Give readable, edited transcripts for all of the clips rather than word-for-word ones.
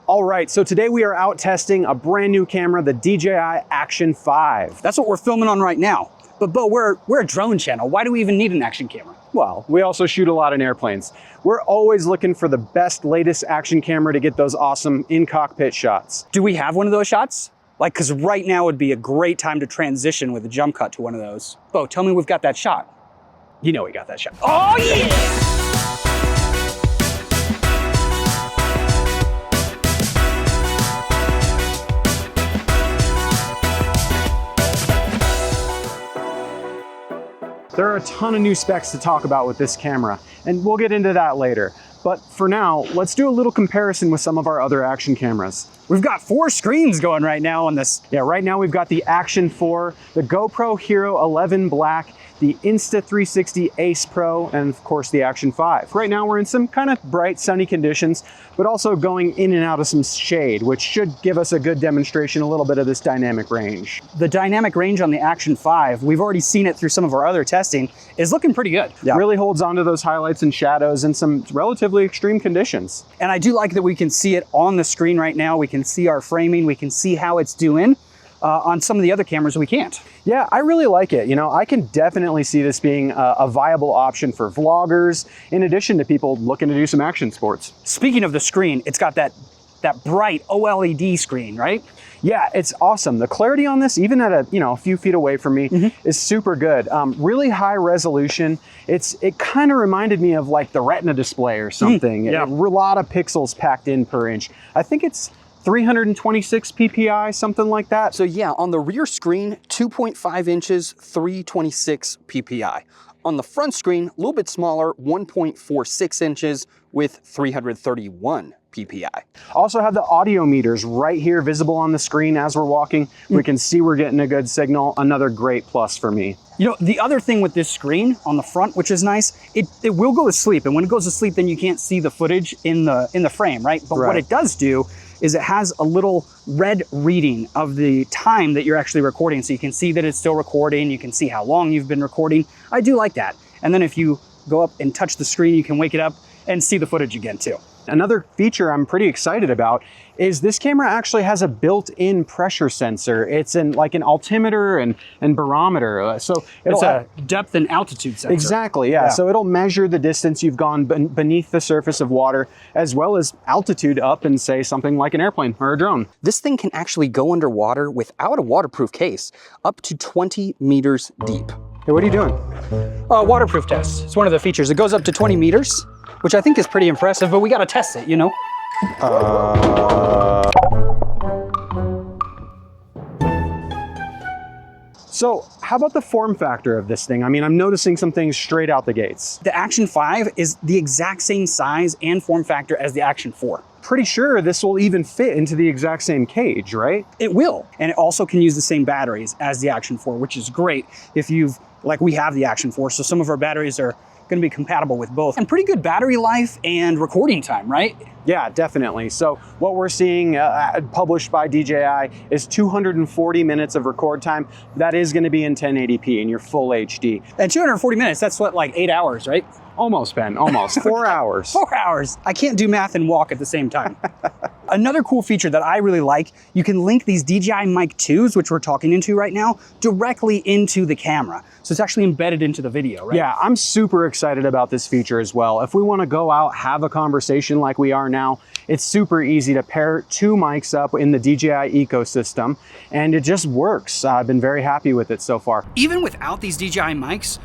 All right, so today we are out testing a brand new camera, the DJI Action 5. That's what we're filming on right now. But Bo, we're a drone channel. Why do we even need an action camera? Well, we also shoot a lot in airplanes. We're always looking for the best, latest action camera to get those awesome in-cockpit shots. Do we have one of those shots? Like, because right now would be a great time to transition with a jump cut to one of those. Bo, tell me we've got that shot. You know we got that shot. Oh, yeah! There are a ton of new specs to talk about with this camera, and we'll get into that later. But for now, let's do a little comparison with some of our other action cameras. We've got 4 screens going right now on this. Yeah, right now we've got the Action 4, the GoPro Hero 11 Black, the Insta360 Ace Pro, and of course the Action 5. Right now we're in some kind of bright sunny conditions, but also going in and out of some shade, which should give us a good demonstration, a little bit of this dynamic range. The dynamic range on the Action 5, we've already seen it through some of our other testing, is looking pretty good. Yeah. Really holds on to those highlights and shadows in some relatively extreme conditions. And I do like that we can see it on the screen right now. We can see our framing, we can see how it's doing. On some of the other cameras, we can't. Yeah, I really like it. You know, I can definitely see this being a viable option for vloggers, in addition to people looking to do some action sports. Speaking of the screen, it's got that bright OLED screen, right? Yeah, it's awesome. The clarity on this, even at a few feet away from me, is super good. Really high resolution. It kind of reminded me of like the Retina display or something. Yeah. A lot of pixels packed in per inch. I think it's 326 PPI, something like that. So yeah, on the rear screen, 2.5 inches, 326 PPI. On the front screen, a little bit smaller, 1.46 inches with 331 PPI. Also have the audio meters right here visible on the screen as we're walking. We can see we're getting a good signal. Another great plus for me. You know, the other thing with this screen on the front, which is nice, it will go to sleep. And when it goes to sleep, then you can't see the footage in the frame, right? But what it does do is it has a little red reading of the time that you're actually recording. So you can see that it's still recording. You can see how long you've been recording. I do like that. And then if you go up and touch the screen, you can wake it up and see the footage again too. Another feature I'm pretty excited about is this camera actually has a built-in pressure sensor. It's like an altimeter and barometer. So it's a depth and altitude sensor. Exactly, yeah. So it'll measure the distance you've gone beneath the surface of water, as well as altitude up in, say, something like an airplane or a drone. This thing can actually go underwater without a waterproof case, up to 20 meters deep. Hey, what are you doing? Waterproof test. It's one of the features. It goes up to 20 meters, which I think is pretty impressive, but we got to test it, you know? So how about the form factor of this thing? I mean, I'm noticing some things straight out the gates. The Action 5 is the exact same size and form factor as the Action 4. Pretty sure this will even fit into the exact same cage, right? It will. And it also can use the same batteries as the Action 4, which is great if we have the Action 4, so some of our batteries are going to be compatible with both. And pretty good battery life and recording time, right? Yeah, definitely. So what we're seeing published by DJI is 240 minutes of record time. That is going to be in 1080p in your full HD. And 240 minutes, that's what, like 8 hours, right? Almost, Ben, almost. 4 hours. 4 hours. I can't do math and walk at the same time. Another cool feature that I really like, you can link these DJI Mic 2s, which we're talking into right now, directly into the camera. So it's actually embedded into the video, right? Yeah, I'm super excited about this feature as well. If we want to go out, have a conversation like we are now, it's super easy to pair 2 mics up in the DJI ecosystem, and it just works. I've been very happy with it so far. Even without these DJI mics,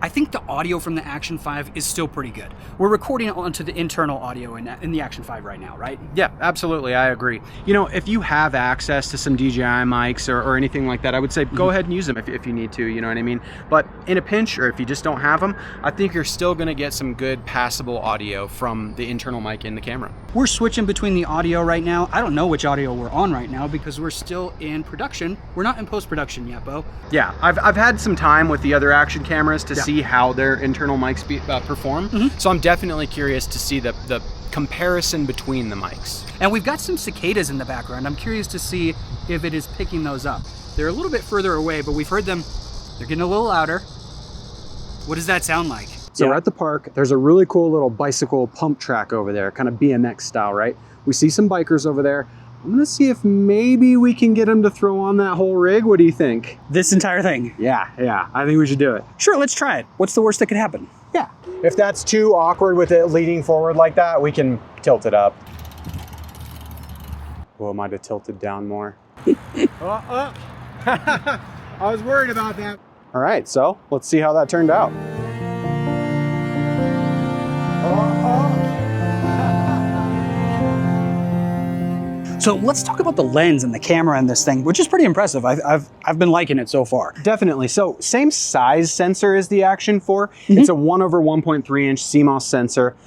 I think the audio from the Action 5 is still pretty good. We're recording onto the internal audio in the Action 5 right now, right? Yeah, absolutely, I agree. You know, if you have access to some DJI mics or anything like that, I would say go ahead and use them if you need to, you know what I mean? But in a pinch, or if you just don't have them, I think you're still gonna get some good passable audio from the internal mic in the camera. We're switching between the audio right now. I don't know which audio we're on right now because we're still in production. We're not in post-production yet, Bo. Yeah, I've had some time with the other Action cameras to see how their internal mics perform. So I'm definitely curious to see the comparison between the mics. And we've got some cicadas in the background. I'm curious to see if it is picking those up. They're a little bit further away, but we've heard them. They're getting a little louder. What does that sound like? So we're at the park. There's a really cool little bicycle pump track over there, kind of BMX style, right? We see some bikers over there. I'm gonna see if maybe we can get them to throw on that whole rig. What do you think? This entire thing? Yeah, I think we should do it. Sure, let's try it. What's the worst that could happen? Yeah. If that's too awkward with it leaning forward like that, we can tilt it up. Well, it might have tilted down more. I was worried about that. All right, so let's see how that turned out. So let's talk about the lens and the camera in this thing, which is pretty impressive. I've been liking it so far. Definitely. So same size sensor as the Action 4. It's a 1/1.3 inch CMOS sensor.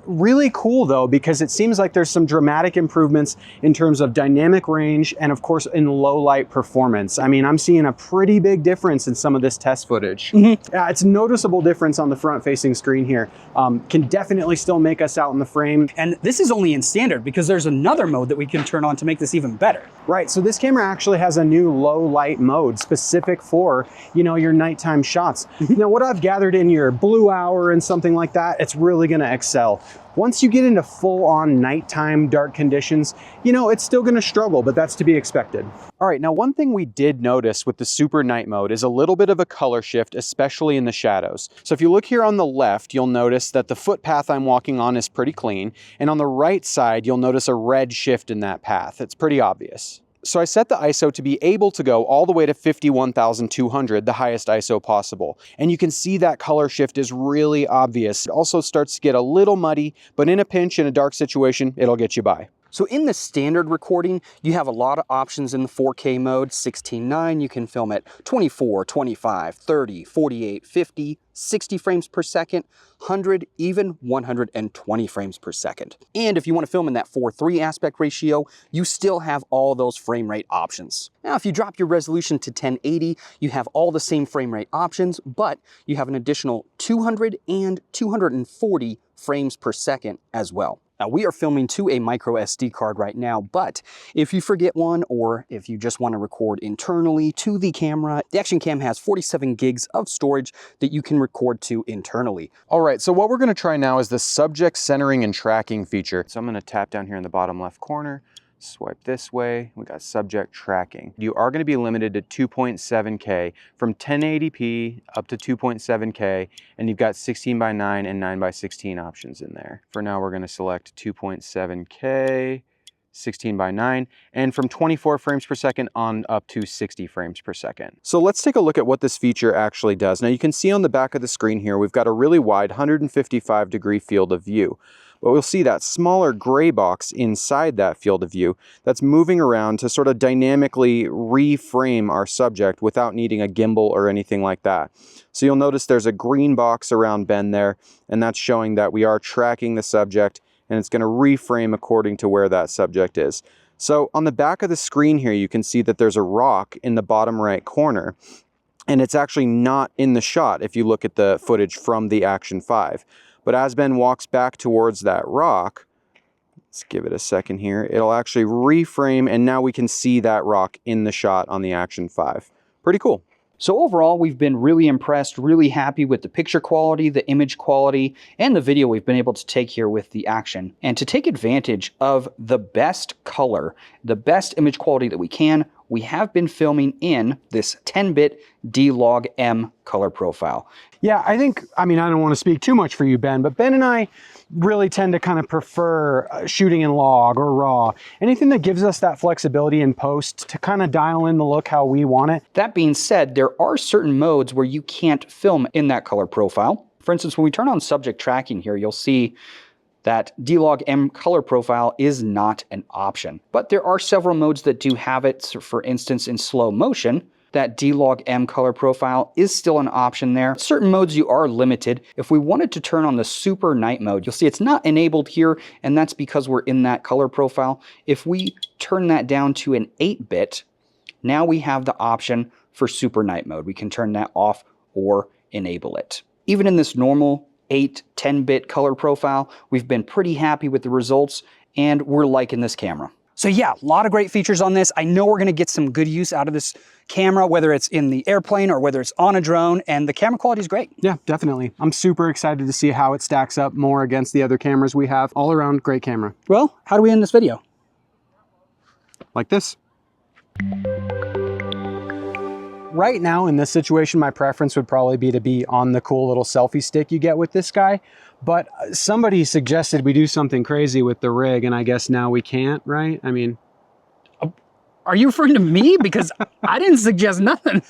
Really cool though, because it seems like there's some dramatic improvements in terms of dynamic range and of course in low light performance. I mean, I'm seeing a pretty big difference in some of this test footage. It's a noticeable difference on the front facing screen here. Can definitely still make us out in the frame. And this is only in standard because there's another mode that we can turn on to make this even better. Right, so this camera actually has a new low light mode specific for, you know, your nighttime shots. Now, what I've gathered in your blue hour and something like that, it's really gonna excel. Once you get into full on nighttime dark conditions, you know, it's still gonna struggle, but that's to be expected. All right, now one thing we did notice with the super night mode is a little bit of a color shift, especially in the shadows. So if you look here on the left, you'll notice that the footpath I'm walking on is pretty clean. And on the right side, you'll notice a red shift in that path. It's pretty obvious. So I set the ISO to be able to go all the way to 51,200, the highest ISO possible. And you can see that color shift is really obvious. It also starts to get a little muddy, but in a pinch, in a dark situation, it'll get you by. So in the standard recording, you have a lot of options in the 4K mode. 16:9, you can film at 24, 25, 30, 48, 50, 60 frames per second, 100, even 120 frames per second. And if you want to film in that 4:3 aspect ratio, you still have all those frame rate options. Now, if you drop your resolution to 1080, you have all the same frame rate options, but you have an additional 200 and 240 frames per second as well. Now, we are filming to a micro SD card right now, but if you forget one, or if you just want to record internally to the camera, the Action Cam has 47 gigs of storage that you can record to internally. All right, so what we're gonna try now is the subject centering and tracking feature. So I'm gonna tap down here in the bottom left corner, swipe this way, we got subject tracking. You are gonna be limited to 2.7K from 1080p up to 2.7K, and you've got 16:9 and 9:16 options in there. For now, we're gonna select 2.7K, 16:9, and from 24 frames per second on up to 60 frames per second. So let's take a look at what this feature actually does. Now you can see on the back of the screen here, we've got a really wide 155-degree field of view. But we'll see that smaller gray box inside that field of view that's moving around to sort of dynamically reframe our subject without needing a gimbal or anything like that. So you'll notice there's a green box around Ben there, and that's showing that we are tracking the subject, and it's going to reframe according to where that subject is. So on the back of the screen here, you can see that there's a rock in the bottom right corner, and it's actually not in the shot if you look at the footage from the Action 5. But as Ben walks back towards that rock, let's give it a second here, it'll actually reframe, and now we can see that rock in the shot on the Action 5. Pretty cool. So overall, we've been really impressed, really happy with the picture quality, the image quality, and the video we've been able to take here with the Action. And to take advantage of the best color, the best image quality that we can, we have been filming in this 10-bit D-Log M color profile. Yeah, I don't want to speak too much for you, Ben, but Ben and I really tend to kind of prefer shooting in log or raw. Anything that gives us that flexibility in post to kind of dial in the look how we want it. That being said, there are certain modes where you can't film in that color profile. For instance, when we turn on subject tracking here, you'll see that D-Log M color profile is not an option. But there are several modes that do have it. So for instance, in slow motion, that D-Log M color profile is still an option there. Certain modes you are limited. If we wanted to turn on the super night mode, you'll see it's not enabled here, and that's because we're in that color profile. If we turn that down to an 8-bit, now we have the option for super night mode. We can turn that off or enable it. Even in this normal 8, 10-bit color profile, we've been pretty happy with the results, and we're liking this camera. So yeah, a lot of great features on this. I know we're gonna get some good use out of this camera, whether it's in the airplane or whether it's on a drone, and the camera quality is great. Yeah, definitely. I'm super excited to see how it stacks up more against the other cameras we have. All around great camera. Well, how do we end this video? Like this. Right now in this situation, my preference would probably be to be on the cool little selfie stick you get with this guy. But somebody suggested we do something crazy with the rig, and I guess now we can't, right? I mean... Are you referring to me? Because I didn't suggest nothing.